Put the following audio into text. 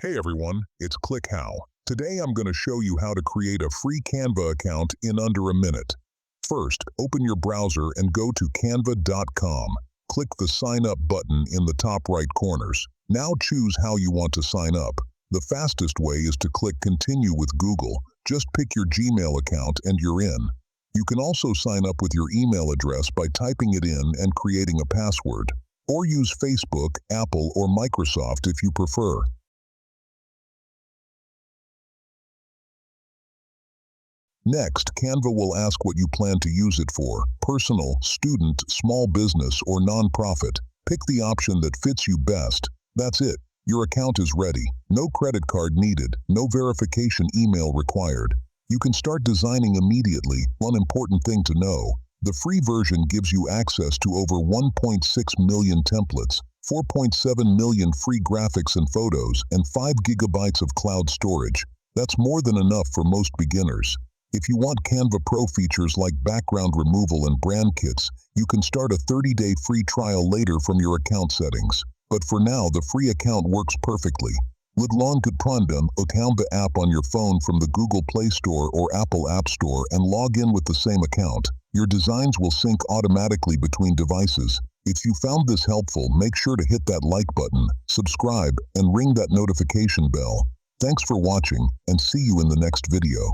Hey everyone, it's ClickHow. Today I'm going to show you how to create a free Canva account in under a minute. First, open your browser and go to canva.com. Click the Sign Up button in the top right corners. Now choose how you want to sign up. The fastest way is to click Continue with Google. Just pick your Gmail account and you're in. You can also sign up with your email address by typing it in and creating a password. Or use Facebook, Apple, or Microsoft if you prefer. Next, Canva will ask what you plan to use it for: personal, student, small business, or nonprofit. Pick the option that fits you best. That's it. Your account is ready. No credit card needed, no verification email required. You can start designing immediately. One important thing to know: the free version gives you access to over 1.6 million templates, 4.7 million free graphics and photos, and 5 gigabytes of cloud storage. That's more than enough for most beginners. If you want Canva Pro features like background removal and brand kits, you can start a 30-day free trial later from your account settings. But for now, the free account works perfectly. Log to o Canva app on your phone from the Google Play Store or Apple App Store and log in with the same account. Your designs will sync automatically between devices. If you found this helpful, make sure to hit that like button, subscribe, and ring that notification bell. Thanks for watching, and see you in the next video.